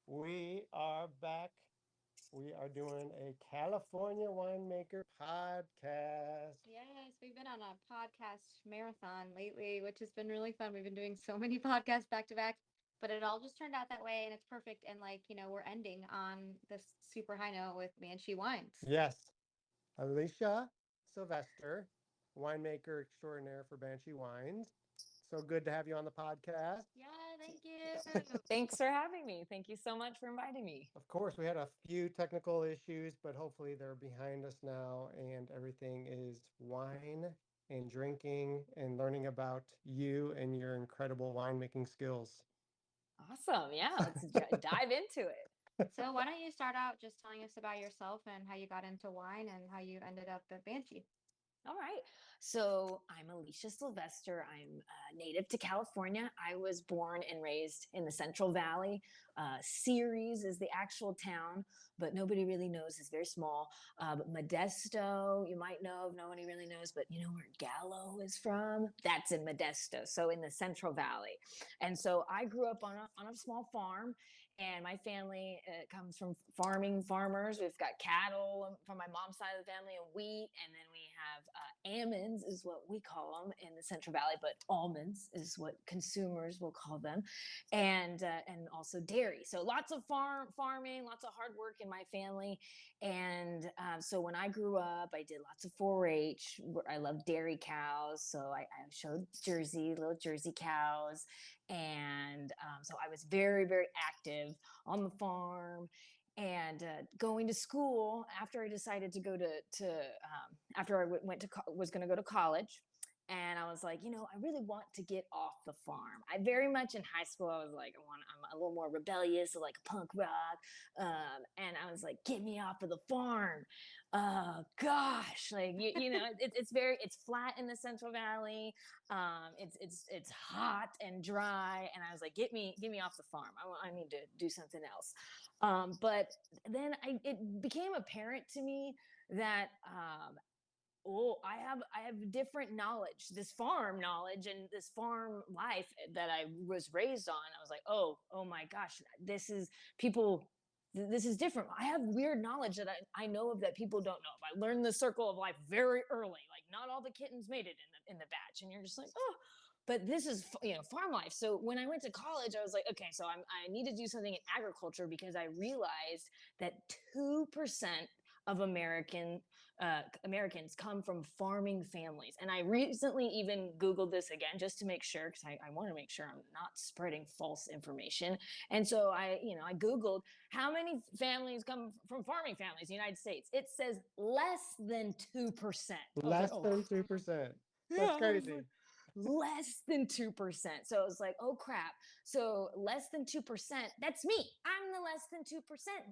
We are back. We are doing a California winemaker podcast. Yes, we've been on a podcast marathon lately, which has been really fun. We've been doing so many podcasts back to back, but it all just turned out that way and it's perfect. And we're ending on this super high note with Banshee Wines. Yes, Alicia Sylvester, winemaker extraordinaire for Banshee Wines. So good to have you on the podcast. Yeah, thank you. Thanks for having me. Thank you so much for inviting me. Of course, we had a few technical issues, but hopefully they're behind us now and everything is wine and drinking and learning about you and your incredible winemaking skills. Awesome. Yeah, let's dive into it. So, why don't you start out just telling us about yourself and how you got into wine and how you ended up at Banshee? All right. So I'm Alicia Sylvester. I'm native to California. I was born and raised in the Central Valley. Ceres is the actual town, but nobody really knows. It's very small. But Modesto, you might know, nobody really knows, but you know where Gallo is from? That's in Modesto. So in the Central Valley. And so I grew up on a small farm, and my family comes from farmers. We've got cattle from my mom's side of the family and wheat. And then we have almonds is what we call them in the Central Valley, but almonds is what consumers will call them. And also dairy. So lots of farming, lots of hard work in my family. And so when I grew up, I did lots of 4-H. I love dairy cows. So I showed little Jersey cows. And so I was very, very active on the farm. And going to school after I decided to go after I was going to go to college. And I was like, I really want to get off the farm. I very much in high school, I was like, I'm a little more rebellious, so like punk rock. And I was like, get me off of the farm. Gosh, like, it's flat in the Central Valley. It's hot and dry. And I was like, get me off the farm. I need to do something else. But then it became apparent to me that, I have different knowledge, this farm knowledge and this farm life that I was raised on. I was like, oh my gosh, this is different. I have weird knowledge that I know of that people don't know of. I learned the circle of life very early. Like not all the kittens made it in the batch. And you're just like, oh, but this is, farm life. So when I went to college, I was like, okay, so I need to do something in agriculture because I realized that 2% of Americans come from farming families. And I recently even Googled this again, just to make sure, because I want to make sure I'm not spreading false information. And so I Googled how many families come from farming families in the United States. It says less than 2%. Less than 2%. That's crazy. Less than 2%. So it was like, oh crap. So less than 2%, that's me. I'm the less than 2%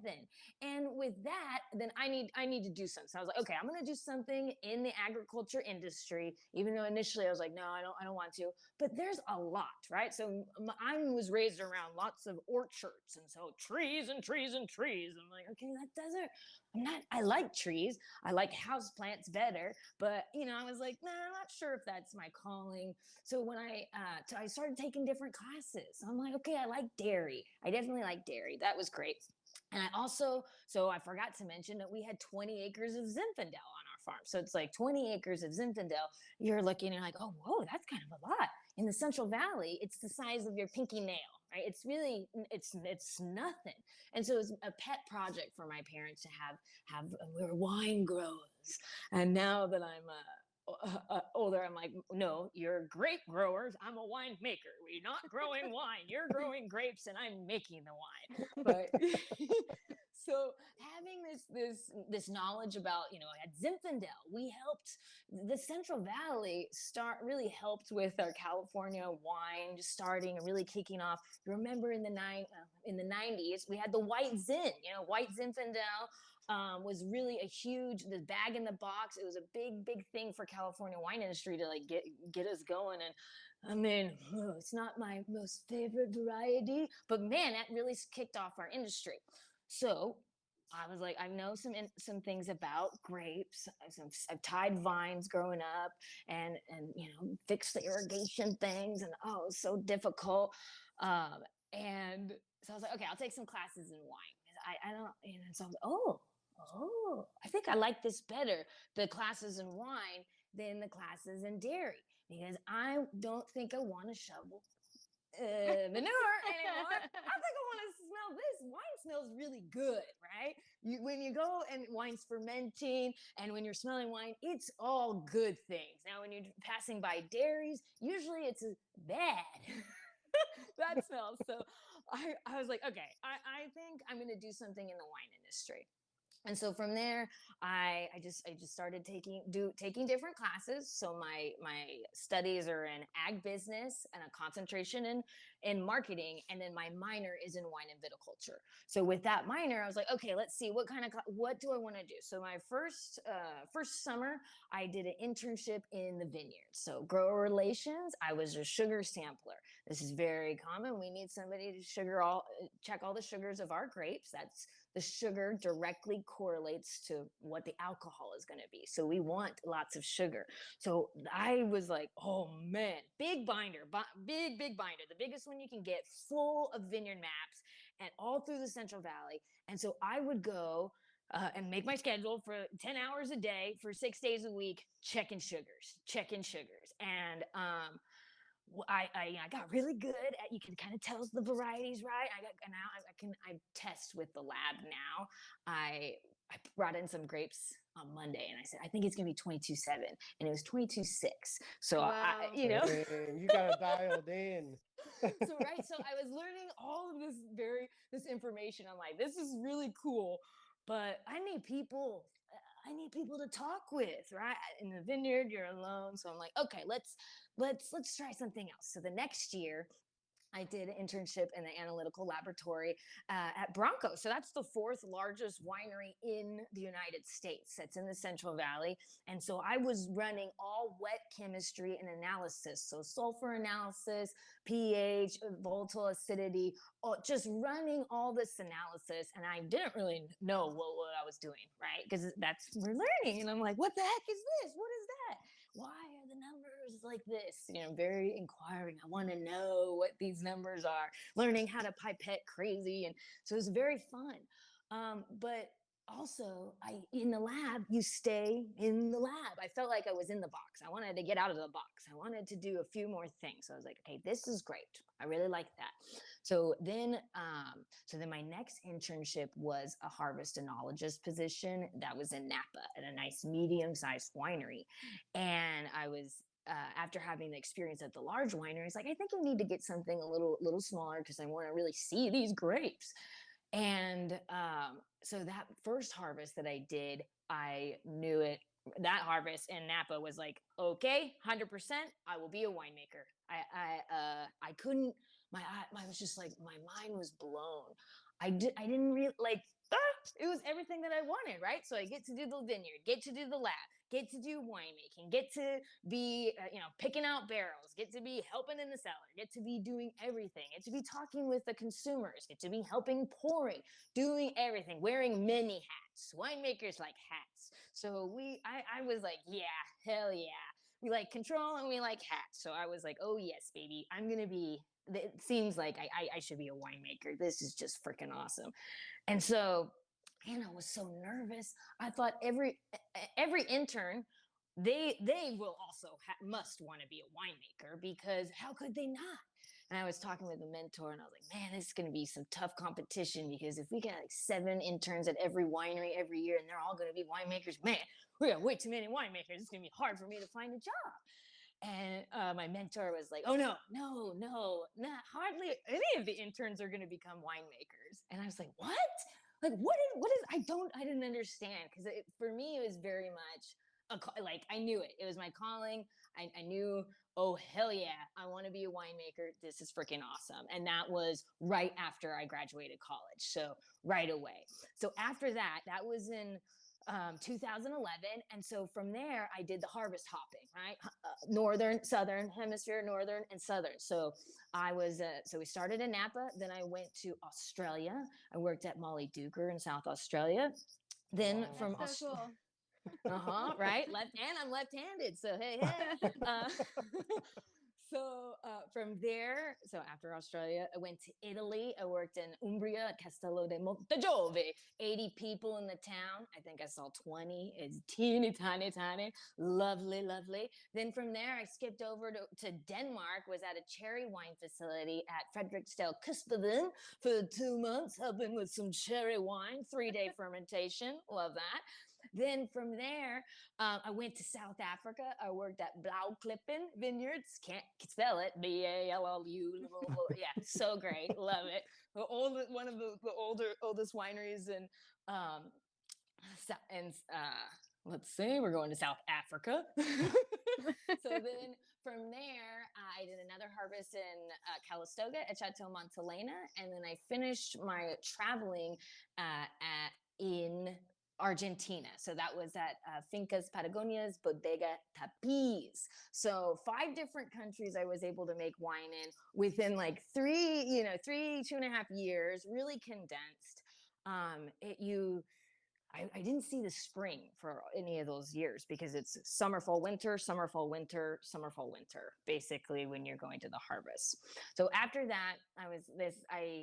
then. And with that, then I need to do something. So I was like, okay, I'm going to do something in the agriculture industry, even though initially I was like, no, I don't want to, but there's a lot, right? So I was raised around lots of orchards. And so trees and trees and trees. I'm like, okay, I like trees. I like house plants better, but I was like, nah, I'm not sure if that's my calling. So when I started taking different classes, I'm like, okay, I like dairy. I definitely like dairy. That was great. And I forgot to mention that we had 20 acres of Zinfandel on our farm. So it's like 20 acres of Zinfandel. You're looking and like, oh, whoa, that's kind of a lot. In the Central Valley, it's the size of your pinky nail, right? It's really, it's nothing. And so it was a pet project for my parents to have, we were wine growers. And now that I'm older, I'm like, no, you're grape growers. I'm a winemaker. We're not growing wine. You're growing grapes and I'm making the wine. But so having this knowledge about, at Zinfandel, we helped the Central Valley really helped with our California wine just starting and really kicking off. You remember in the 90s, we had the white Zin, white Zinfandel. Was really the bag in the box. It was a big thing for California wine industry to like get us going. And I mean, it's not my most favorite variety, but man, that really kicked off our industry. So I was like, I know some things about grapes. I've tied vines growing up and fixed the irrigation things, and it was so difficult. And So I was like, okay, I'll take some classes in wine. I don't, so I was like, I think I like this better, the classes in wine than the classes in dairy, because I don't think I want to shovel manure anymore. I think I want to smell this. Wine smells really good, right? When you go and wine's fermenting and when you're smelling wine, it's all good things. Now, when you're passing by dairies, usually it's bad. That smells. So I was like, okay, I think I'm going to do something in the wine industry. And so from there, I just started taking different classes. So my studies are in ag business and a concentration in marketing, and then my minor is in wine and viticulture. So with that minor, I was like, okay, let's see what do I want to do. So my first summer, I did an internship in the vineyard. So grower relations. I was a sugar sampler. This is very common. We need somebody to check all the sugars of our grapes. That's the sugar directly correlates to what the alcohol is going to be. So we want lots of sugar. So I was like, oh man, big binder, big binder, the biggest one you can get, full of vineyard maps and all through the Central Valley. And so I would go and make my schedule for 10 hours a day for 6 days a week, checking sugars. And I got really good at, you can kind of tell the varieties, right? I test with the lab now. I brought in some grapes on Monday and I said, I think it's going to be 22.7, and it was 22.6. So Wow. You got it dialed in. So I was learning all of this information. I'm like, this is really cool, but I need people to talk with, right? In the vineyard, you're alone. So I'm like, okay, let's try something else. So the next year, I did an internship in the analytical laboratory at Bronco. So that's the 4th largest winery in the United States. That's in the Central Valley. And so I was running all wet chemistry and analysis. So sulfur analysis, pH, volatile acidity, just running all this analysis. And I didn't really know what I was doing, right? Because we're learning. And I'm like, what the heck is this? What is that? Why are the numbers like this? Very inquiring. I want to know what these numbers are, learning how to pipette crazy. And so it was very fun. But also in the lab, you stay in the lab. I felt like I was in the box. I wanted to get out of the box. I wanted to do a few more things. So I was like, okay, this is great. I really like that. So then my next internship was a harvest enologist position that was in Napa at a nice medium-sized winery. And I was, after having the experience at the large winery, it's like, I think I need to get something a little smaller because I want to really see these grapes. And so that first harvest that I did, I knew it. That harvest in Napa was like, okay, 100%, I will be a winemaker. I couldn't. I was just like, my mind was blown. I didn't really like. It was everything that I wanted, right? So I get to do the vineyard, get to do the lab, get to do winemaking, get to be, picking out barrels, get to be helping in the cellar, get to be doing everything, get to be talking with the consumers, get to be helping pouring, doing everything, wearing many hats. Winemakers like hats. So I was like, yeah, hell yeah. We like control and we like hats. So I was like, oh yes, baby, I'm going to be, it seems like I should be a winemaker. This is just freaking awesome. And so, I was so nervous. I thought every intern, they will also must want to be a winemaker, because how could they not? And I was talking with a mentor and I was like, man, this is going to be some tough competition, because if we get like 7 interns at every winery every year and they're all going to be winemakers, man, we got way too many winemakers. It's going to be hard for me to find a job. And my mentor was like, oh, no, not hardly any of the interns are going to become winemakers. And I was like, what? Like, what is, I didn't understand. Because for me, it was very much, like, I knew it. It was my calling. I knew, oh, hell yeah, I want to be a winemaker. This is freaking awesome. And that was right after I graduated college. So right away. So after that was in 2011. And so from there, I did the harvest hopping, right? Northern, Southern hemisphere, Northern and Southern. So I was, so we started in Napa. Then I went to Australia. I worked at Molly Duker in South Australia. Then from Cool. right? I'm left-handed. So, hey. So from there, so after Australia, I went to Italy. I worked in Umbria at Castello de Montegiove. 80 people in the town. I think I saw 20. It's teeny, tiny, tiny. Lovely, lovely. Then from there, I skipped over to Denmark, was at a cherry wine facility at Frederiksdal Kustbaden for 2 months, helping with some cherry wine, 3-day fermentation. Love that. Then from there, I went to South Africa. I worked at Blauwklippen Vineyards. Can't spell it. Ballu. Yeah, so great. Love it. One of the oldest wineries in let's see, we're going to South Africa. So then from there, I did another harvest in Calistoga at Chateau Montelena, and then I finished my traveling in Argentina. So that was at Fincas Patagonias Bodega Tapiz. So 5 different countries I was able to make wine in within like 2.5 years, really condensed. I didn't see the spring for any of those years because it's summer, fall, winter, summer, fall, winter, summer, fall, winter, basically when you're going to the harvest. So after that,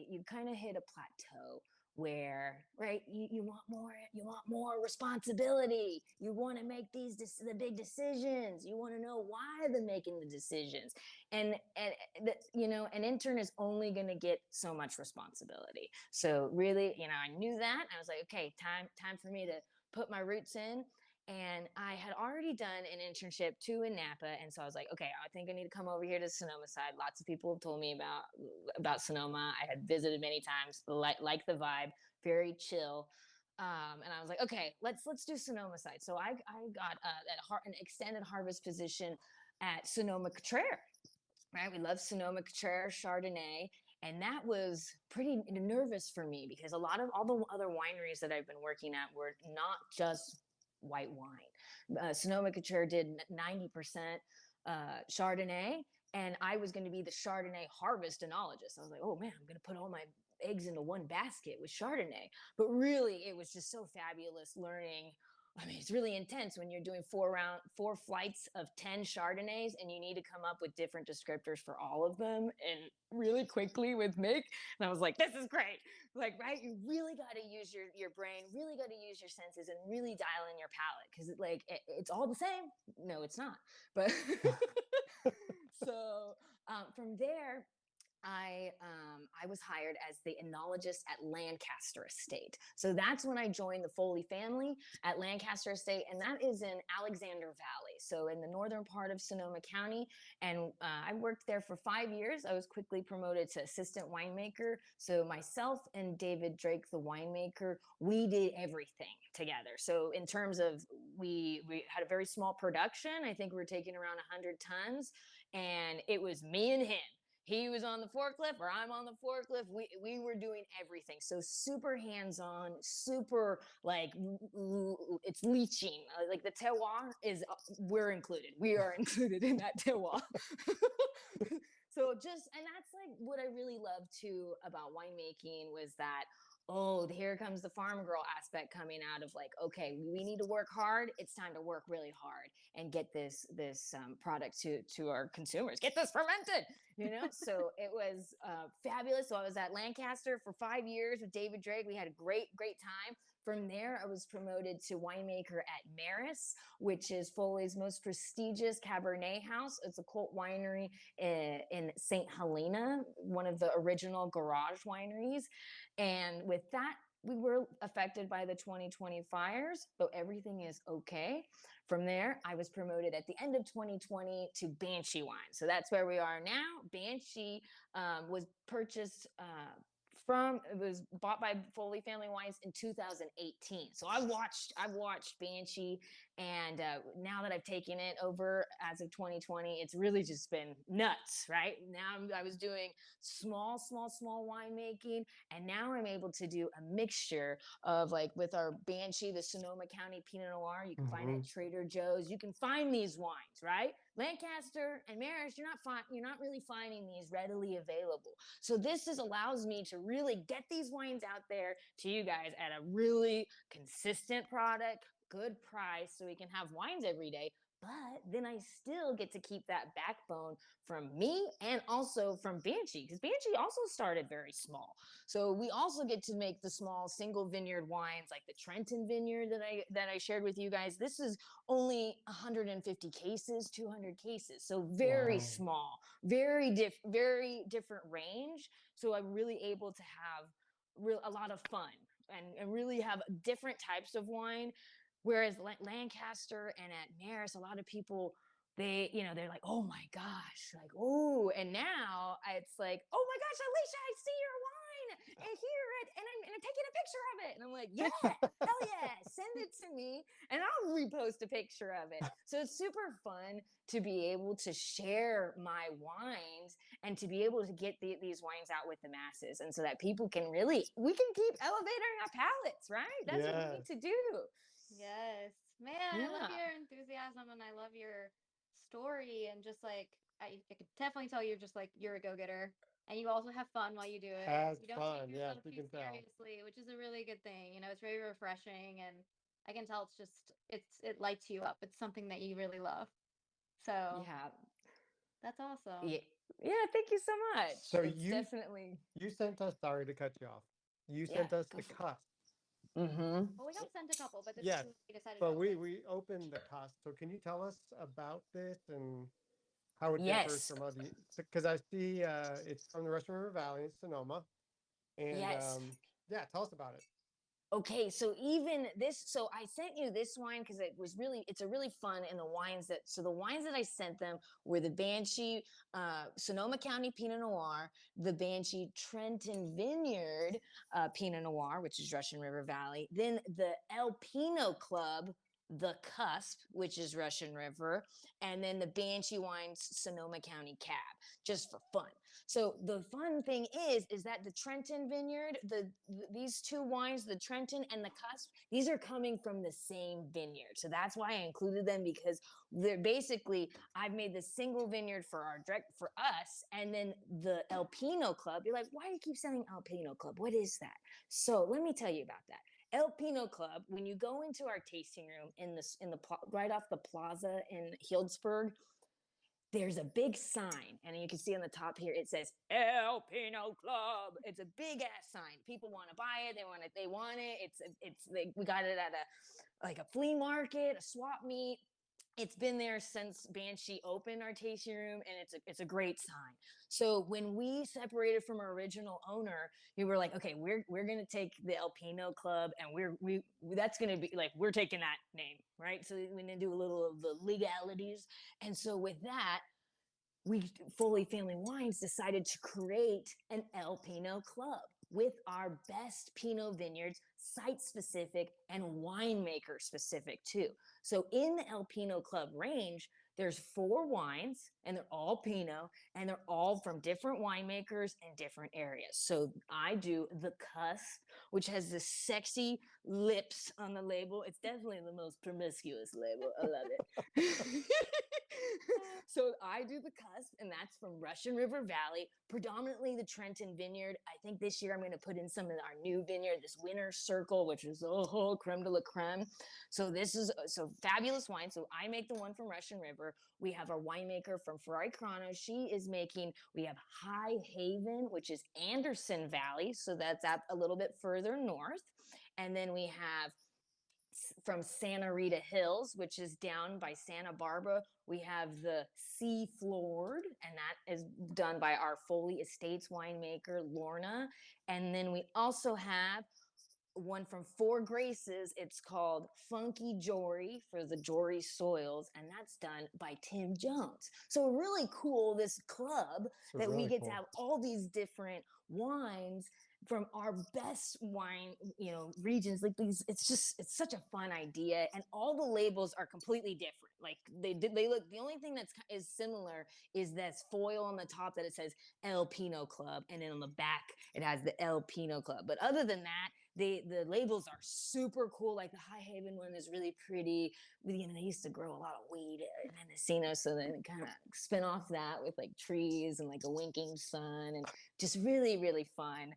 you kind of hit a plateau where, right, you want more responsibility. You want to make the big decisions. You want to know why they're making the decisions. And an intern is only going to get so much responsibility. So really, I knew that. I was like, okay, time for me to put my roots in. And I had already done an internship too in Napa. And so I was like, okay, I think I need to come over here to Sonoma side. Lots of people have told me about Sonoma. I had visited many times, like the vibe, very chill. And I was like, okay, let's do Sonoma side. So I got an extended harvest position at Sonoma Cutrer. Right, we love Sonoma Cutrer Chardonnay, and that was pretty nervous for me because all the other wineries that I've been working at were not just white wine. Sonoma Cutrer did 90% Chardonnay, and I was going to be the Chardonnay harvest enologist. I was like, oh man, I'm going to put all my eggs into one basket with Chardonnay. But really, it was just so fabulous learning. I mean, it's really intense when you're doing 4 flights of 10 Chardonnays and you need to come up with different descriptors for all of them and really quickly with Mick. And I was like, this is great. Like, right? You really got to use your brain, really got to use your senses and really dial in your palate because it's all the same. No, it's not. But so from there, I was hired as the enologist at Lancaster Estate. So that's when I joined the Foley family at Lancaster Estate, and that is in Alexander Valley, so in the northern part of Sonoma County. And I worked there for 5 years. I was quickly promoted to assistant winemaker. So myself and David Drake, the winemaker, we did everything together. So in terms of, we had a very small production. I think we were taking around 100 tons, and it was me and him. He was on the forklift or I'm on the forklift. We were doing everything. So super hands-on, super like it's leaching. Like the terroir we're included. We are included in that terroir. So and that's like what I really loved too about winemaking was that, oh, here comes the farm girl aspect coming out of like, okay, we need to work hard. It's time to work really hard and get this product to our consumers. Get this fermented, So it was fabulous. So I was at Lancaster for 5 years with David Drake. We had a great time. From there, I was promoted to winemaker at Maris, which is Foley's most prestigious Cabernet house. It's a cult winery in St. Helena, one of the original garage wineries. And with that, we were affected by the 2020 fires, but everything is okay. From there, I was promoted at the end of 2020 to Banshee Wines. So that's where we are now. Banshee was purchased it was bought by Foley Family Wines in 2018. So I've watched Banshee, and now that I've taken it over as of 2020, it's really just been nuts, right? Now I was doing small winemaking, and now I'm able to do a mixture of like with our Banshee, the Sonoma County Pinot Noir. You can find it at Trader Joe's. You can find these wines, right? Lancaster and Maris, you're not really finding these readily available. So this allows me to really get these wines out there to you guys at a really consistent product, good price, so we can have wines every day, but then I still get to keep that backbone from me and also from Banshee, because Banshee also started very small. So we also get to make the small single vineyard wines, like the Trenton vineyard that I shared with you guys. This is only 150 cases, 200 cases. So very small, very different range. So I'm really able to have a lot of fun and really have different types of wine. Whereas Lancaster and at Maris, a lot of people, they're like, oh my gosh, like, oh, and now it's like, oh my gosh, Alicia, I see your wine and hear it, and I'm taking a picture of it. And I'm like, yeah, hell yeah, send it to me and I'll repost a picture of it. So it's super fun to be able to share my wines and to be able to get these wines out with the masses. And so that people can we can keep elevating our palates, right? That's what we need to do. Yes, man, I love your enthusiasm and I love your story, and just like I could definitely tell you're a go-getter, and you also have fun while you do it. You don't take yourself too seriously, which is a really good thing. It's very refreshing, and I can tell it lights you up. It's something that you really love. So yeah, that's awesome. Yeah, thank you so much. So it's definitely you sent us, sorry to cut you off. You sent us the cusp. Mm-hmm. Well, we have sent a couple, but this yes, is we decided but to we opened the cusp. So can you tell us about this and how it differs from other? Because I see it's from the Russian River Valley in Sonoma, and yeah, tell us about it. Okay, so even this, so I sent you this wine because it's a really fun, and the wines that I sent them were the Banshee Sonoma County Pinot Noir, the Banshee Trenton Vineyard Pinot Noir, which is Russian River Valley, then the El Pinot Club, the Cusp, which is Russian River, and then the Banshee Wines Sonoma County Cab, just for fun. So the fun thing is that the Trenton Vineyard, these two wines, the Trenton and the Cusp, these are coming from the same vineyard. So that's why I included them, because they're basically, I've made the single vineyard for us, and then the El Pinot Club. You're like, why do you keep saying El Pinot Club? What is that? So let me tell you about that. El Pinot Club, when you go into our tasting room right off the plaza in Healdsburg, there's a big sign, and you can see on the top here, it says El Pinot Club. It's a big ass sign. People want to buy it. They want it. We got it at a flea market, a swap meet. It's been there since Banshee opened our tasting room, and it's a great sign. So when we separated from our original owner, we were like, okay, we're gonna take the El Pinot Club, and that's gonna be like, we're taking that name, right? So we're gonna do a little of the legalities, and so with that, we Foley Family Wines decided to create an El Pinot Club with our best Pinot vineyards, site specific and winemaker specific too. So in the El Pinot Club range, there's 4 wines, and they're all Pinot, and they're all from different winemakers in different areas. So I do the Cusp, which has the sexy lips on the label. It's definitely the most promiscuous label. I love it. So I do the Cusp, and that's from Russian River Valley, predominantly the Trenton Vineyard. I think this year I'm going to put in some of our new vineyard, this Winner's Circle, which is creme de la creme. So this is fabulous wine. So I make the one from Russian River. We have our winemaker from Ferrari Crano. We have High Haven, which is Anderson Valley. So that's up a little bit further north. And then we have from Santa Rita Hills, which is down by Santa Barbara, we have the Sea Floored, and that is done by our Foley Estates winemaker, Lorna. And then we also have one from Four Graces. It's called Funky Jory for the Jory Soils, and that's done by Tim Jones. So really cool, this club that we get to have all these different wines from our best wine, regions. Like these, it's such a fun idea, and all the labels are completely different. Like they look. The only thing is similar is this foil on the top that it says El Pinot Club, and then on the back it has the El Pinot Club. But other than that, the labels are super cool. Like the High Haven one is really pretty. You know, they used to grow a lot of weed in Mendocino, so then kind of spin off that with like trees and like a winking sun, and just really, really fun.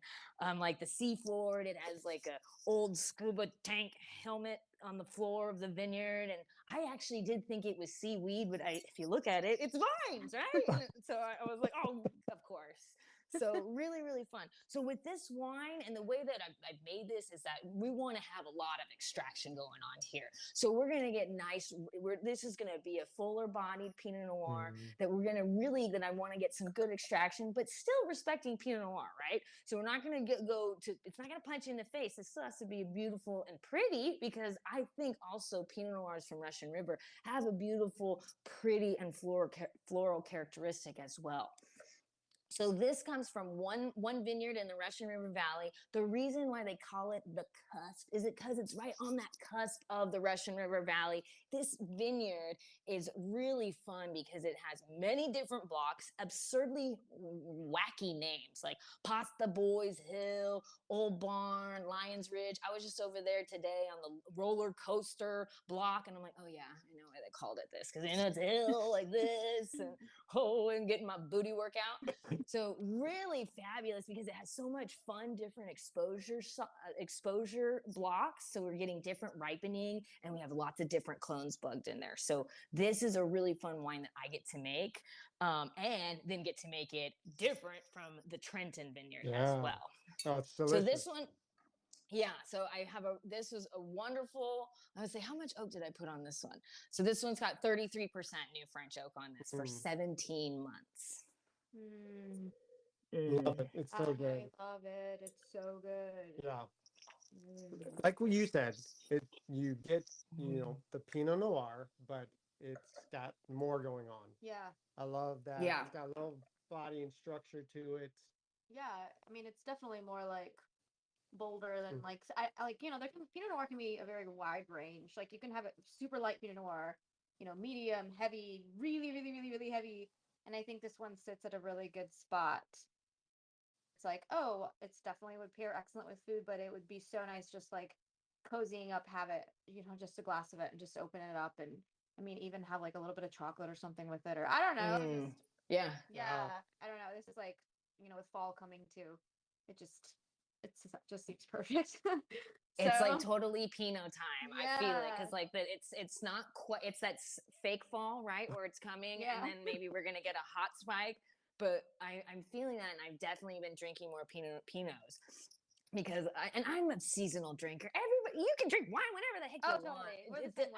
Like the seafloor, it has like a old scuba tank helmet on the floor of the vineyard, and I actually did think it was seaweed, but if you look at it, it's vines, right? And so I was like, oh, of course. So really, really fun. So with this wine and the way that I've made this is that we want to have a lot of extraction going on here. So we're going to get nice, this is going to be a fuller bodied Pinot Noir that we're going to really, that I want to get some good extraction, but still respecting Pinot Noir, right? So we're not going to go to, it's not going to punch you in the face. It still has to be beautiful and pretty, because I think also Pinot Noirs from Russian River have a beautiful, pretty, and floral characteristic as well. So this comes from one vineyard in the Russian River Valley. The reason why they call it the cusp is because it's right on that cusp of the Russian River Valley. This vineyard is really fun because it has many different blocks, absurdly wacky names like Pasta Boys Hill, Old Barn, Lions Ridge. I was just over there today on the roller coaster block, and I'm like, oh yeah, I know why they called it this, because you know it's a hill like this, and getting my booty workout. So really fabulous because it has so much fun, different exposure blocks. So we're getting different ripening, and we have lots of different clones plugged in there. So this is a really fun wine that I get to make, and then get to make it different from the Trenton vineyard as well. Oh, it's so delicious. this one, yeah, so I have this was a wonderful, I would say, how much oak did I put on this one? So this one's got 33% new French oak on this for 17 months. Love it. It's so good. I love it. It's so good. Yeah. Like what you said, you get, the Pinot Noir, but it's got more going on. Yeah. I love that. Yeah. It's got a little body and structure to it. Yeah. I mean, it's definitely more like bolder than like, I like, Pinot Noir can be a very wide range. Like you can have it super light Pinot Noir, medium, heavy, really, really, really, really heavy. And I think this one sits at a really good spot. It's like, oh, it's definitely would pair excellent with food, but it would be so nice just like cozying up, have it, just a glass of it and just open it up. And I mean, even have like a little bit of chocolate or something with it, or I don't know. Yeah. I don't know. This is like, with fall coming too. It just seems perfect. It's like totally Pinot time. Yeah. I feel it because like that it's not quite, it's that fake fall, right, where it's coming, and then maybe we're gonna get a hot spike. But I'm feeling that, and I've definitely been drinking more Pinots because I'm a seasonal drinker. Everybody, you can drink wine whenever the heck you want.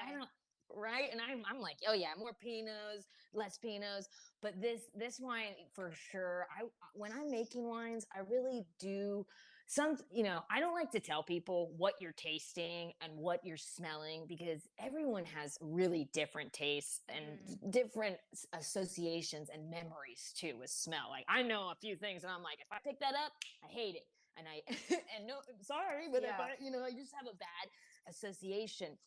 I don't, right? And I'm like, oh yeah, more Pinots, less Pinots. But this wine for sure. When I'm making wines, I really do. I don't like to tell people what you're tasting and what you're smelling, because everyone has really different tastes and different associations and memories too with smell. Like I know a few things and I'm like, if I pick that up, I hate it. And and no, sorry, but if I just have a bad association.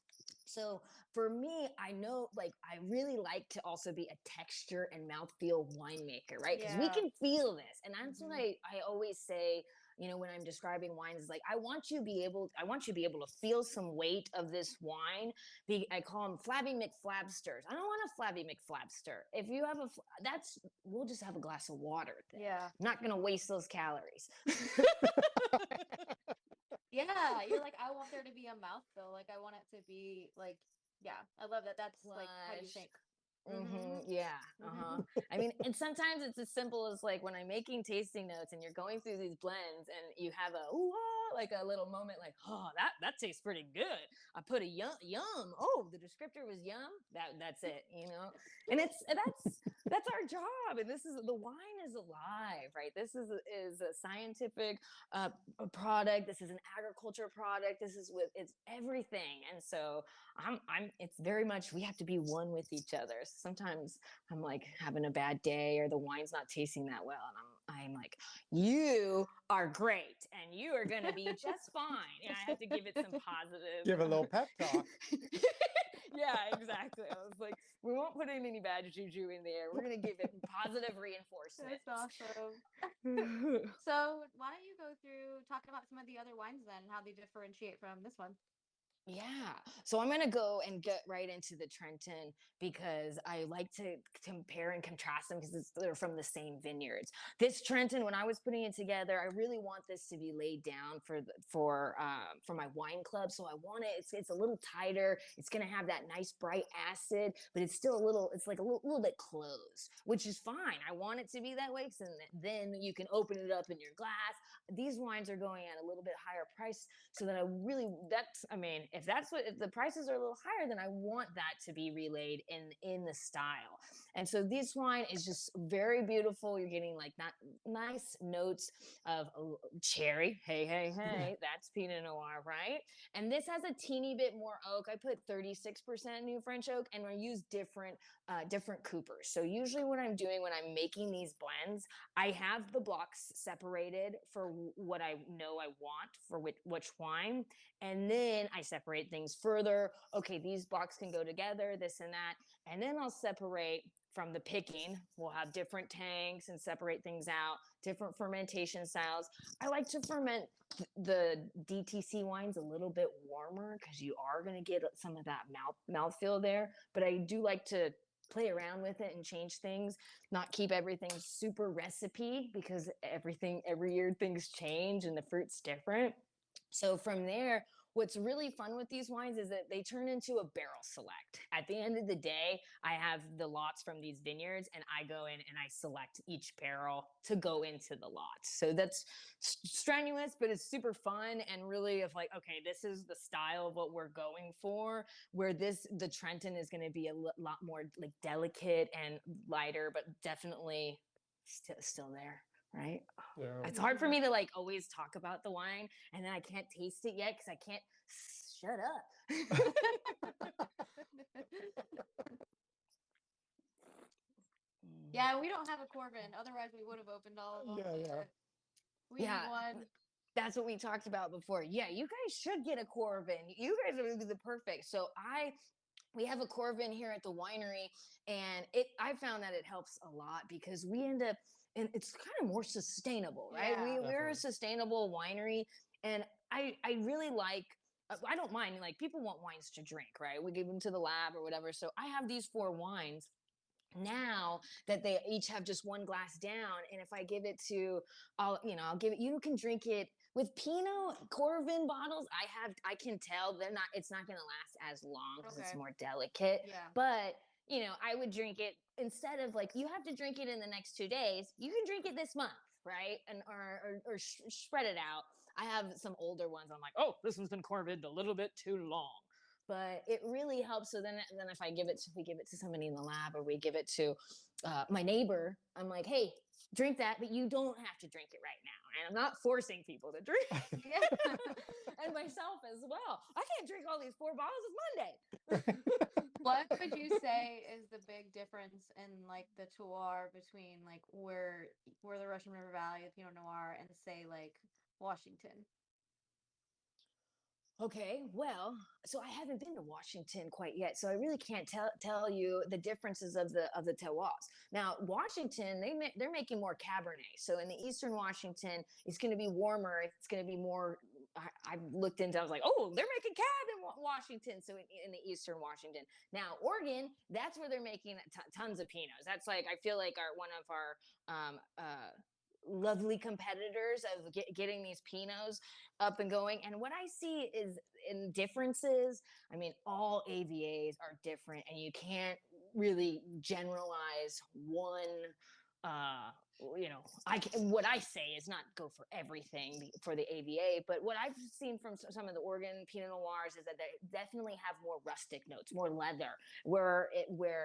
So for me, I know, like, I really like to also be a texture and mouthfeel winemaker, right? Because we can feel this. And that's what I always say, when I'm describing wines, is like, I want you to be able to feel some weight of this wine. I call them flabby McFlabsters. I don't want a flabby McFlabster. If you have we'll just have a glass of water then. Yeah. I'm not going to waste those calories. Yeah, you're like, I want there to be a mouthfeel. Like, I want it to be like, yeah, I love that. That's like how you think. Yeah. I mean, and sometimes it's as simple as like when I'm making tasting notes and you're going through these blends and you have like a little moment like, oh, that tastes pretty good. I put a yum. Oh, the descriptor was yum. That's it, and that's our job. And the wine is alive, right? This is a scientific product. This is an agriculture product. It's everything. And so it's very much, we have to be one with each other. Sometimes I'm like having a bad day or the wine's not tasting that well, and I'm like, you are great and you are going to be just fine. I have to give it some positive. Give a little pep talk. Yeah, exactly. I was like, we won't put in any bad juju in there. We're gonna give it positive reinforcement. That's awesome. So why don't you go through talk about some of the other wines then, how they differentiate from this one? Yeah. So I'm going to go and get right into the Trenton because I like to compare and contrast them because they're from the same vineyards. This Trenton, when I was putting it together, I really want this to be laid down for my wine club. So I want it's a little tighter. It's going to have that nice bright acid, but it's still it's like a little bit closed, which is fine. I want it to be that way. So then you can open it up in your glass. These wines are going at a little bit higher price. So that if the prices are a little higher, then I want that to be relayed in the style. And so this wine is just very beautiful. You're getting like that nice notes of cherry. Hey, that's Pinot Noir, right? And this has a teeny bit more oak. I put 36% New French oak, and I use different coopers. So usually what I'm doing when I'm making these blends, I have the blocks separated for what I know I want for which wine. And then I separate things further. Okay, these blocks can go together, this and that. And then I'll separate from the picking. We'll have different tanks and separate things out, different fermentation styles. I like to ferment the DTC wines a little bit warmer because you are going to get some of that mouthfeel there. But I do like to play around with it and change things, not keep everything super recipe because every year things change and the fruit's different. So from there, what's really fun with these wines is that they turn into a barrel select. At the end of the day, I have the lots from these vineyards and I go in and I select each barrel to go into the lot. So that's strenuous, but it's super fun and really of like, okay, this is the style of what we're going for, where the Trenton is going to be a lot more like delicate and lighter, but definitely still there. Right? Yeah. It's hard for me to like always talk about the wine and then I can't taste it yet because I can't shut up. Yeah, we don't have a Corbin. Otherwise, we would have opened all of them. Yeah. We need one. That's what we talked about before. Yeah, you guys should get a Corbin. You guys are the perfect. So we have a Corbin here at the winery, and I found that it helps a lot because we end up, and it's kind of more sustainable, right? Yeah. We're a sustainable winery, and I really like. I don't mind, like, people want wines to drink, right? We give them to the lab or whatever. So I have these 4 wines now that they each have just 1 glass down. And if I give it to, I'll give it, you can drink it with Pinot Corvin bottles. I can tell it's not going to last as long because it's more delicate. Yeah. But, I would drink it instead of like, you have to drink it in the next 2 days. You can drink it this month, right? And, or spread it out. I have some older ones. I'm like, oh, this one's been Corvid a little bit too long. But it really helps. So then if we give it to somebody in the lab or we give it to my neighbor, I'm like, hey, drink that, but you don't have to drink it right now. And I'm not forcing people to drink. And myself as well. I can't drink all these 4 bottles. It's Monday. What would you say is the big difference in like the terroir between like where the Russian River Valley, the Pinot Noir, and say like Washington? Okay, well, so I haven't been to Washington quite yet, so I really can't tell you the differences of the terroirs. Now, Washington, they're making more Cabernet. So in the Eastern Washington, it's going to be warmer. It's going to be more. I looked into. I was like, oh, they're making Cab in Washington. So in the Eastern Washington, now Oregon, that's where they're making tons of Pinots. That's like I feel like one of our lovely competitors of getting these Pinots up and going. And what I see is in differences, I mean, all AVAs are different and you can't really generalize one, what I say is not go for everything for the AVA, but what I've seen from some of the Oregon Pinot Noirs is that they definitely have more rustic notes, more leather, where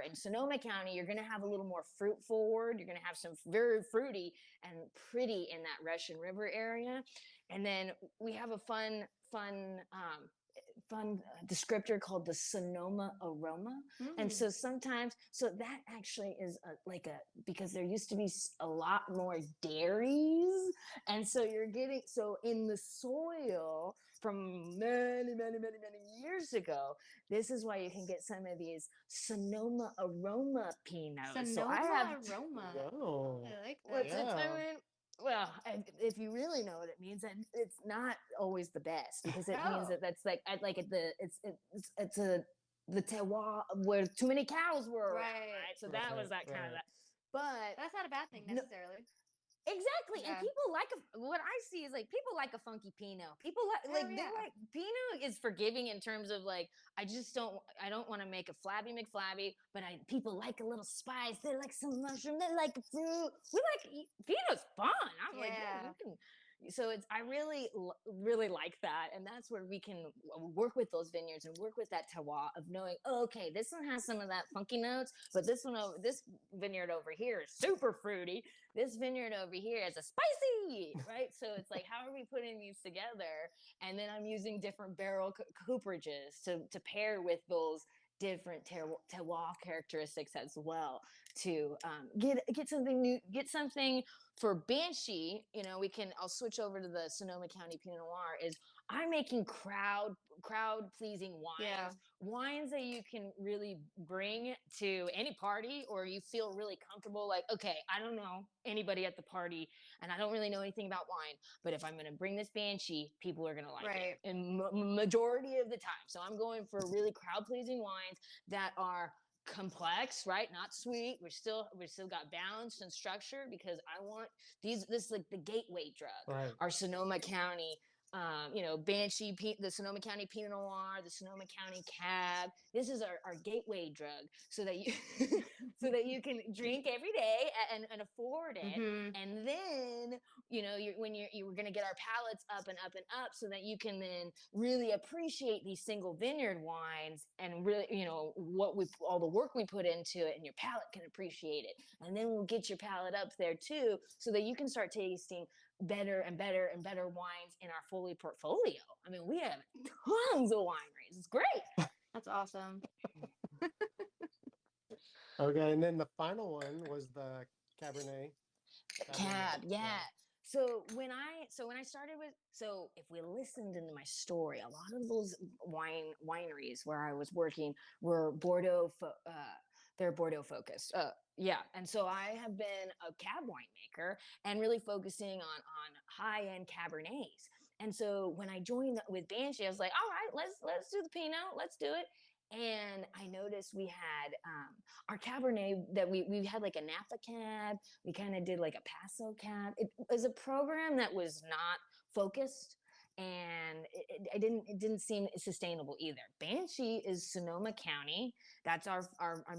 in Sonoma County, you're going to have a little more fruit forward. You're going to have some very fruity and pretty in that Russian River area. And then we have a fun descriptor called the Sonoma aroma. And so that actually is because there used to be a lot more dairies. And so in the soil, from many, many, many, many years ago. This is why you can get some of these Sonoma aroma Pinots. So I have aroma. Oh, I like that. what's it? I yeah. mean, well, if you really know what it means, and it's not always the best, because it means Oh. that's like it's the terroir where too many cows were around, Right. right? So that was that kind of Right. that. But That's not a bad thing No- necessarily. exactly, and Yeah. people like what I see is like people like a funky Pinot. People like they yeah. like Pinot is forgiving in terms of like I don't want to make a flabby McFlabby, but people like a little spice. They like some mushroom. They like fruit. We like Pinot's fun. I'm like, yeah, Yeah. you can. So it's I really really like that, and that's where we can work with those vineyards and work with that terroir of knowing, oh, okay, this one has some of that funky notes, but this vineyard over here is super fruity. This vineyard over here is a spicy, right? So it's like, how are we putting these together? And then I'm using different barrel cooperages to pair with those different terroir characteristics as well to get something new, get something for Banshee. I'll switch over to the Sonoma County Pinot Noir. Is I'm making crowd pleasing wines, wines that you can really bring to any party, or you feel really comfortable. Like, okay, I don't know anybody at the party, and I don't really know anything about wine, but if I'm going to bring this Banshee, people are going to like it, and majority of the time. So I'm going for really crowd pleasing wines that are complex, right? Not sweet. We're still got balance and structure, because I want this is like the gateway drug. Right. Our Sonoma County Banshee, the Sonoma County Pinot Noir, the Sonoma County Cab. This is our gateway drug, so that you so that you can drink every day and afford it. Mhm. And then you're going to get our palates up and up and up, so that you can then really appreciate these single vineyard wines, and really all the work we put into it, and your palate can appreciate it. And then we'll get your palate up there too, so that you can start tasting better and better and better wines in our Foley portfolio. I mean, we have tons of wineries. It's great. That's awesome. Okay, and then the final one was the Cabernet. Cab, yeah. So when I started with, if we listened into my story, a lot of those wineries where I was working were Bordeaux, they're Bordeaux focused. And so I have been a cab winemaker and really focusing on high end Cabernets. And so when I joined with Banshee, I was like, all right, let's do the Pinot, let's do it. And I noticed we had our Cabernet that we had like a Napa cab. We kind of did like a Paso cab. It was a program that was not focused, and it didn't seem sustainable either. Banshee is Sonoma County. That's our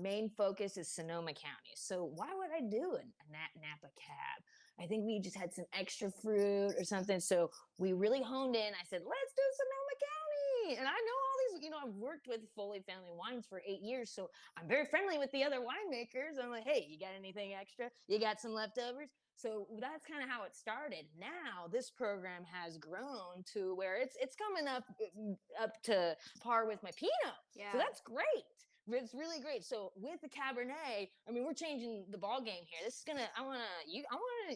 main focus is Sonoma County. So why would I do a Napa cab? I think we just had some extra fruit or something. So we really honed in. I said, let's do Sonoma County. And I know all these, I've worked with Foley Family Wines for 8 years. So I'm very friendly with the other winemakers. I'm like, hey, you got anything extra? You got some leftovers? So that's kind of how it started. Now this program has grown to where it's coming up to par with my Pinot. Yeah. So that's great. It's really great. So with the Cabernet, I mean, we're changing the ball game here. This is I want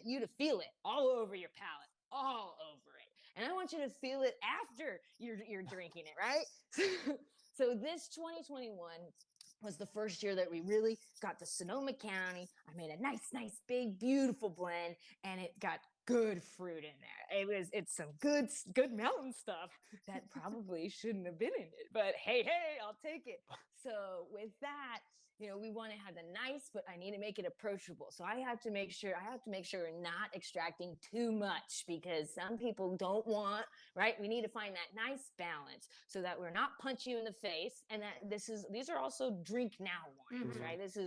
you to feel it all over your palate, all over it, and I want you to feel it after you're drinking it, right? So this 2021 was the first year that we really got the Sonoma County. I made a nice, big, beautiful blend, and it got good fruit in there. It's some good mountain stuff that probably shouldn't have been in it, but hey, I'll take it. So with that, we want to have the nice, but I need to make it approachable. So I have to make sure we're not extracting too much, because some people don't want, right? We need to find that nice balance so that we're not punch you in the face, and that these are also drink now wines, right? This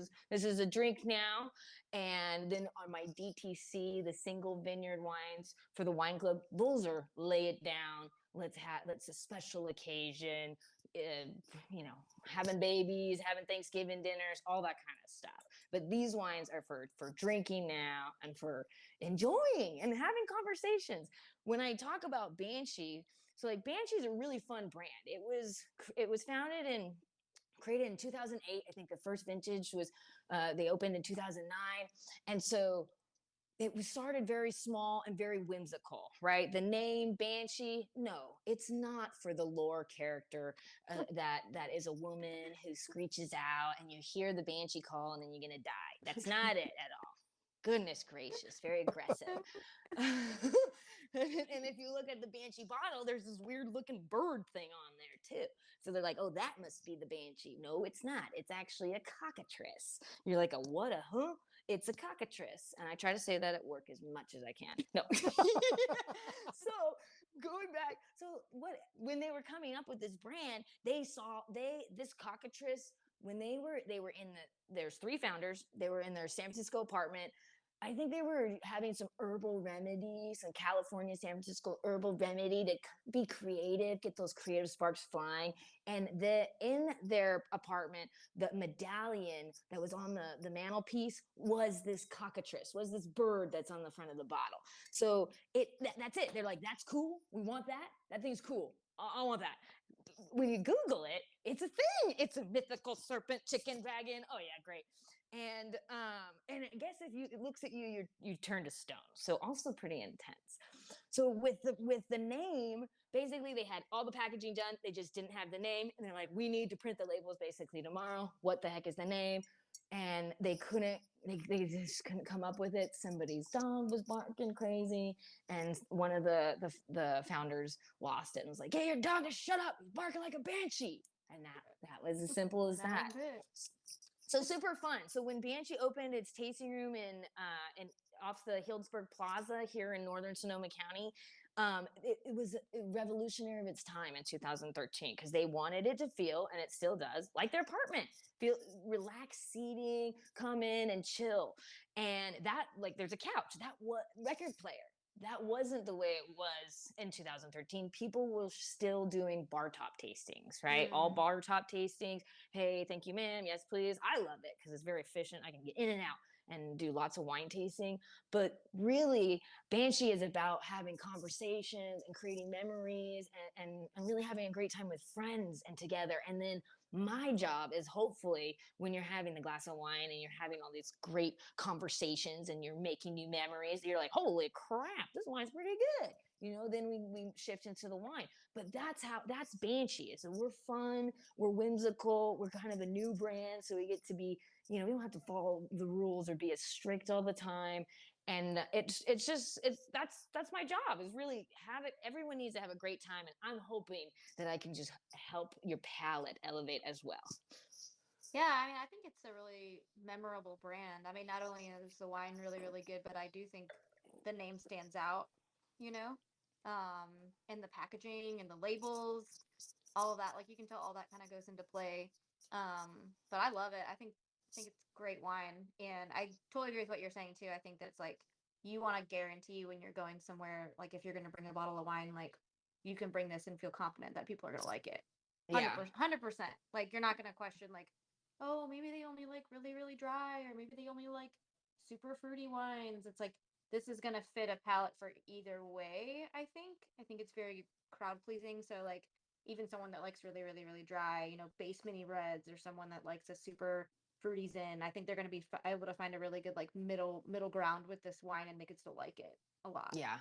is a drink now. And then on my DTC, the single vineyard wines for the wine club, those are lay it down. Let's a special occasion, having babies, having Thanksgiving dinners, all that kind of stuff. But these wines are for drinking now and for enjoying and having conversations. When I talk about Banshee, so like Banshee is a really fun brand. It was created in 2008. I think the first vintage was they opened in 2009, and so it was started very small and very whimsical, right? The name Banshee, no, it's not for the lore character that is a woman who screeches out and you hear the Banshee call and then you're gonna die. That's not it at all. Goodness gracious, very aggressive. And if you look at the Banshee bottle, there's this weird looking bird thing on there too. So they're like, oh, that must be the Banshee. No, it's not. It's actually a cockatrice. You're like, a what, a huh? It's a cockatrice. And I try to say that at work as much as I can. No. So going back, so when they were coming up with this brand, this cockatrice, when they were in there's 3 founders, they were in their San Francisco apartment. I think they were having some herbal remedy, some California, San Francisco herbal remedy to be creative, get those creative sparks flying. And in their apartment, the medallion that was on the mantelpiece was this cockatrice, was this bird that's on the front of the bottle. So that's it. They're like, that's cool. We want that. That thing's cool. I want that. When you Google it, it's a thing. It's a mythical serpent chicken dragon. Oh yeah, great. And I guess if it looks at you, you turn to stone. So also pretty intense. So with the name, basically they had all the packaging done. They just didn't have the name, and they're like, we need to print the labels basically tomorrow. What the heck is the name? And they couldn't. They just couldn't come up with it. Somebody's dog was barking crazy, and one of the founders lost it and was like, "Hey, your dog is shut up! He's barking like a banshee." And that was as simple as that. So super fun. So when Banshee opened its tasting room in off the Healdsburg Plaza here in northern Sonoma County, it was revolutionary of its time in 2013 because they wanted it to feel, and it still does, like their apartment. Feel relaxed seating, come in and chill. And that, like, there's a couch, that what record player. That wasn't the way it was in 2013. People were still doing bar top tastings, right? All bar top tastings. Hey, thank you, ma'am. Yes, please. I love it because it's very efficient. I can get in and out and do lots of wine tasting. But really, Banshee is about having conversations and creating memories and really having a great time with friends and together. And then my job is hopefully when you're having the glass of wine and you're having all these great conversations and you're making new memories, you're like, holy crap, this wine's pretty good. Then we shift into the wine. But that's Banshee. So we're fun, we're whimsical, we're kind of a new brand. So we get to be, we don't have to follow the rules or be as strict all the time. And that's my job, is really everyone needs to have a great time. And I'm hoping that I can just help your palate elevate as well. Yeah, I mean, I think it's a really memorable brand. I mean, not only is the wine really, really good, but I do think the name stands out, you know, and the packaging and the labels, all of that. Like, you can tell all that kind of goes into play. But I love it. I think it's great wine, and I totally agree with what you're saying too. I think that's like, you want to guarantee when you're going somewhere, like if you're going to bring a bottle of wine, like you can bring this and feel confident that people are going to like it. 100%, 100%. Like, you're not going to question like, oh, maybe they only like really, really dry, or maybe they only like super fruity wines. It's like, this is going to fit a palate for either way. I think it's very crowd pleasing. So like, even someone that likes really, really, really dry, base mini reds, or someone that likes a super fruity zin, I think they're going to be able to find a really good like middle ground with this wine, and they could still like it a lot. Yeah.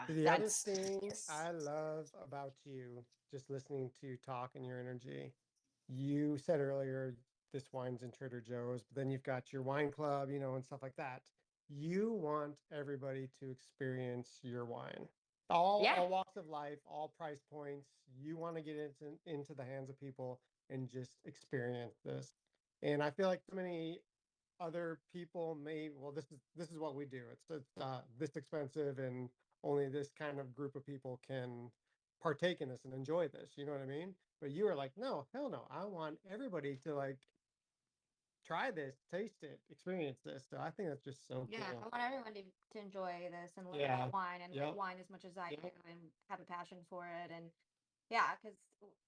The other thing I love about you, just listening to you talk and your energy, you said earlier this wine's in Trader Joe's, but then you've got your wine club, and stuff like that. You want everybody to experience your wine. All walks of life, all price points. You want to get into the hands of people and just experience this. And I feel like so many other people this is what we do. It's this expensive, and only this kind of group of people can partake in this and enjoy this. You know what I mean? But you are like, no, hell no. I want everybody to like try this, taste it, experience this. So I think that's just so Yeah, cool. I want everyone to enjoy this and learn about wine and like wine as much as I do, and have a passion for it. And yeah, because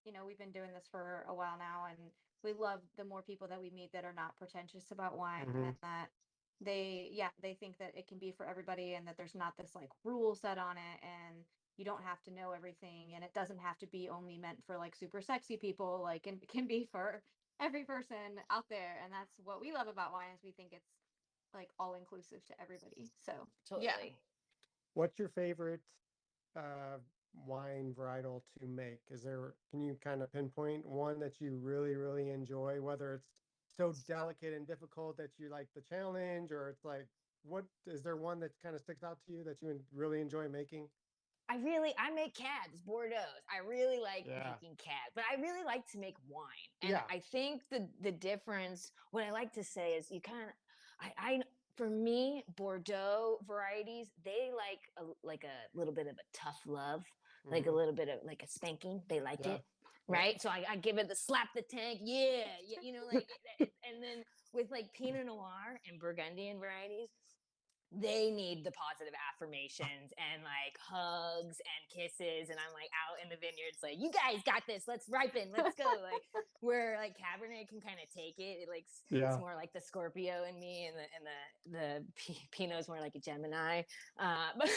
we've been doing this for a while now, and we love the more people that we meet that are not pretentious about wine, and that they think that it can be for everybody, and that there's not this like rule set on it, and you don't have to know everything, and it doesn't have to be only meant for like super sexy people. Like, it can be for every person out there. And that's what we love about wine, is we think it's like all inclusive to everybody. So Totally. What's your favorite uh, wine varietal to make? Can you kind of pinpoint one that you really, really enjoy, whether it's so delicate and difficult that you like the challenge, or it's like, is there one that kind of sticks out to you that you really enjoy making? I make cabs, Bordeaux. I really like Yeah. making cabs, but I really like to make wine. And Yeah. I think the difference, what I like to say is you kind of, I for me, Bordeaux varieties, they like a little bit of a tough love, like a Mhm. little bit of like a spanking. They like Yeah. it, right? So I give it the slap the tank, yeah, you know, like, and then with like Pinot Noir and Burgundian varieties, they need the positive affirmations and like hugs and kisses, and I'm like out in the vineyards like, you guys got this, let's ripen, let's go. Like, where like Cabernet can kind of take it, like it's Yeah. more like the Scorpio in me, and the Pinot's more like a Gemini. But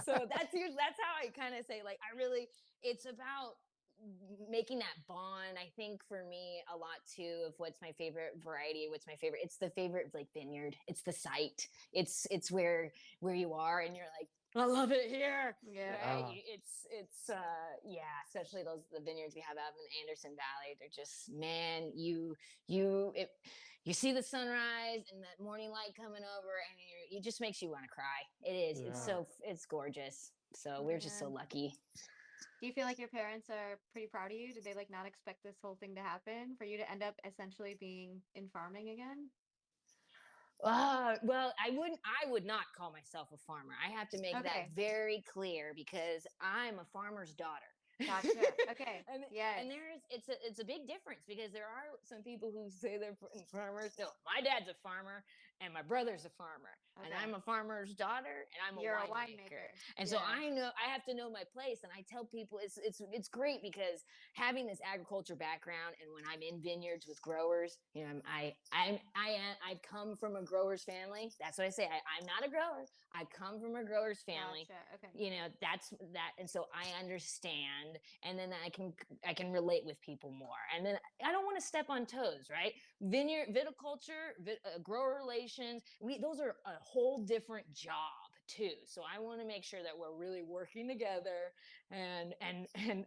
so that's how I kind of say, like, I really, it's about making that bond. I think for me a lot too of what's my favorite variety, what's my favorite, it's the favorite like vineyard, it's the site, it's where you are and you're like, I love it here. Yeah. Right? It's yeah, especially the vineyards we have out in Anderson Valley. They're just, man, you see the sunrise and that morning light coming over, and it just makes you want to cry. It is. Yeah. It's gorgeous. So we're just so lucky. Do you feel like your parents are pretty proud of you? Did they like not expect this whole thing to happen for you to end up essentially being in farming again? Well, I would not call myself a farmer. I have to make Okay. that very clear because I'm a farmer's daughter. Gotcha. Okay. And, Yes. and it's a big difference because there are some people who say they're farmers. No, my dad's a farmer and my brother's a farmer, and I'm a farmer's daughter, and I'm You're a winemaker. And Yeah. so I have to know my place, and I tell people it's great because having this agriculture background, and when I'm in vineyards with growers, you know, I come from a grower's family. That's what I say. I'm not a grower. I come from a grower's family. Gotcha. Okay. You know, that's that, and so I understand, and then I can relate with people more, and then I don't want to step on toes, right? Viticulture, grower relations, those are a whole different job too. So I want to make sure that we're really working together, and I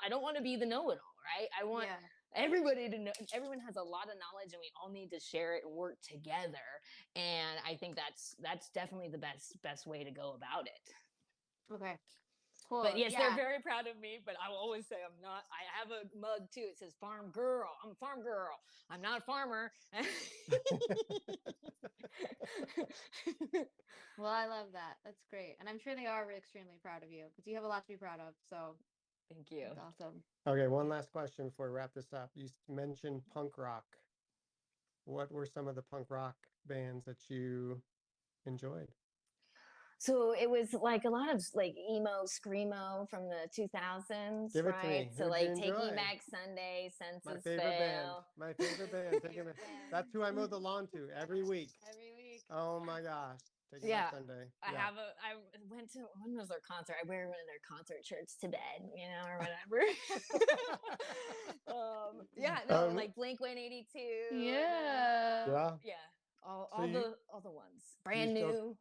don't want to be the know-it-all, right? I want everybody to know. Everyone has a lot of knowledge, and we all need to share it and work together. And I think that's definitely the best way to go about it. Okay. Cool. But yes, they're very proud of me, but I will always say I'm not. I have a mug too. It says farm girl. I'm a farm girl. I'm not a farmer. Well, I love that. That's great. And I'm sure they are extremely proud of you because you have a lot to be proud of. So thank you. that's awesome. Okay, one last question before we wrap this up. You mentioned punk rock. What were some of the punk rock bands that you enjoyed? So it was like a lot of like emo, screamo from the 2000s, Give it right? to me. So Who'd like you Taking enjoy? Back Sunday, My Census favorite band. Fail. My favorite band. Taking Back. That's who I mow the lawn to every week. Every week. Oh my gosh. Taking Yeah. Back Sunday. I went to, when was their concert? I wear one of their concert shirts to bed, you know, or whatever. Like Blink 182. Yeah. Yeah. Yeah. All So the ones. Brand still- new.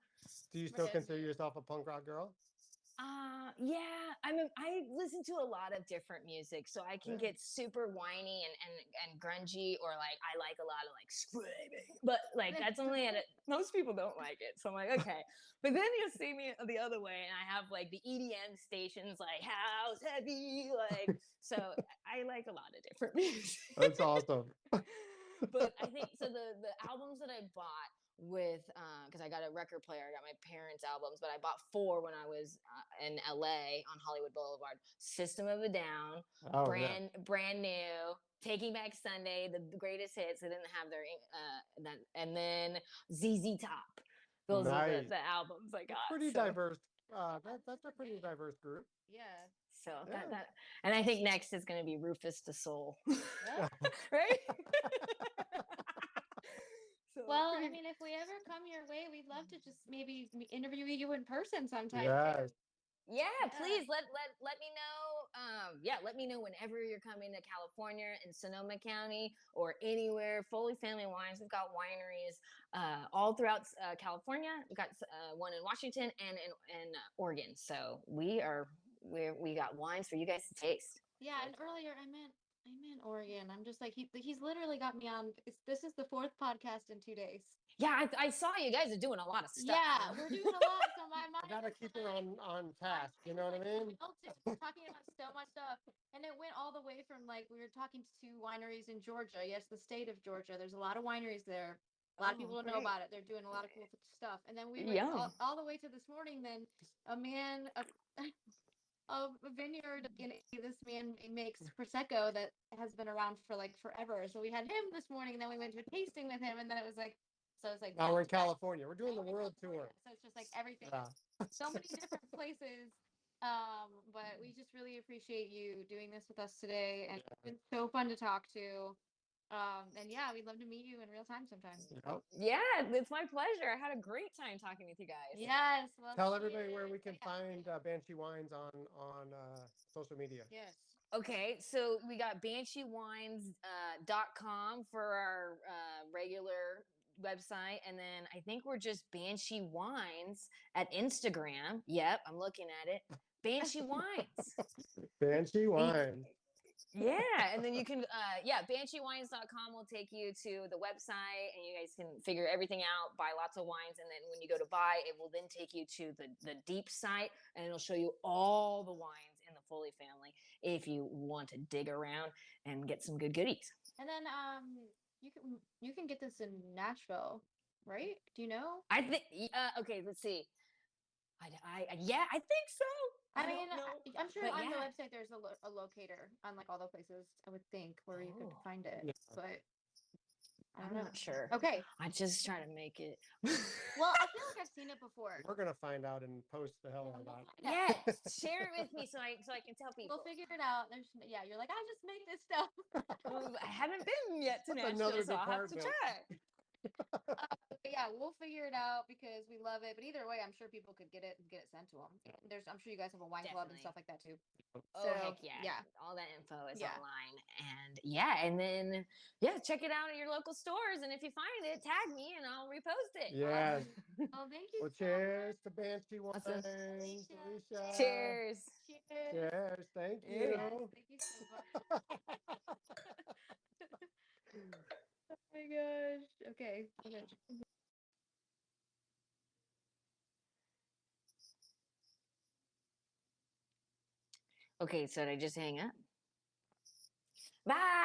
Do you still consider yourself a punk rock girl? Yeah. I listen to a lot of different music, so I can get super whiny and grungy, or like I like a lot of like screaming, but like that's only most people don't like it, so I'm like, okay. But then you see me the other way, and I have like the EDM stations, like house heavy, like, so I like a lot of different music. That's awesome. But I think so. The albums that I bought with, because I got a record player, I got my parents' albums, but I bought 4 when I was in LA on Hollywood Boulevard. System of a Down, brand new. Taking Back Sunday, the greatest hits. They didn't have their and then ZZ Top. Those are the albums I got. Pretty diverse. That's a pretty diverse group. Yeah. So that, and I think next is going to be Rufus the Soul, right? So well, I mean, if we ever come your way, we'd love to just maybe interview you in person sometime. Yes. Yeah, please let me know yeah, let me know whenever you're coming to California in Sonoma County or anywhere. Foley Family Wines, we've got wineries all throughout California. We've got one in Washington and in Oregon. So we got wines for you guys to taste. Yeah, and earlier I meant Oregon. I'm just like he's literally got me on. This is the 4th podcast in 2 days. Yeah, I saw you guys are doing a lot of stuff. Yeah, we're doing a lot. So my mind. I gotta keep her on task. You know what I mean? We're talking about so much stuff, and it went all the way from like we were talking to wineries in Georgia. Yes, the state of Georgia. There's a lot of wineries there. A lot of people don't know about it. They're doing a lot of cool stuff. And then we went all the way to this morning. Then a man, a vineyard in this man makes prosecco that has been around for like forever. So we had him this morning. Then we went to a tasting with him, and then it was like. So it's like now we're in California. We're doing the world tour. So it's just like everything. Yeah. So many different places. But we just really appreciate you doing this with us today, and it's been so fun to talk to. And yeah, we'd love to meet you in real time sometime. Yep. Yeah, it's my pleasure. I had a great time talking with you guys. Yes. Well, Tell everybody where we can find Banshee Wines on social media. Yes. Okay, so we got banshewines.com for our regular website, and then I think we're just Banshee Wines at Instagram. Yep, I'm looking at it. Banshee Wines. Banshee Wines. Yeah, and then you can banshewines.com will take you to the website, and you guys can figure everything out, buy lots of wines, and then when you go to buy, it will then take you to the deep site, and it'll show you all the wines in the Foley family if you want to dig around and get some good goodies. And then you can get this in Nashville, right? Do you know? I think okay, let's see. I think so. I mean, I'm sure but on the yeah. website there's a locator on like all the places I would think where you could find it, Yeah. but I'm not sure. Okay. I just try to make it. Well, I feel like I've seen it before. We're gonna find out and post the hell out of that. Yes, share it with me so I can tell people. We'll figure it out. You're like, I just make this stuff. I haven't been yet to That's Nashville, another so I'll have to department. try. Yeah, we'll figure it out because we love it. But either way, I'm sure people could get it and get it sent to them. I'm sure you guys have a wine club and Definitely. stuff like that too. Oh, So, heck yeah. yeah. All that info is Yeah. online. And then, check it out at your local stores. And if you find it, tag me and I'll repost it. Yes. Oh, thank you. Well, so cheers much. to Banshee Wines, Awesome. Alicia. Cheers. Cheers. Cheers. Thank you. Yes, thank you so much. Oh my gosh. Okay. Okay, so did I just hang up? Bye.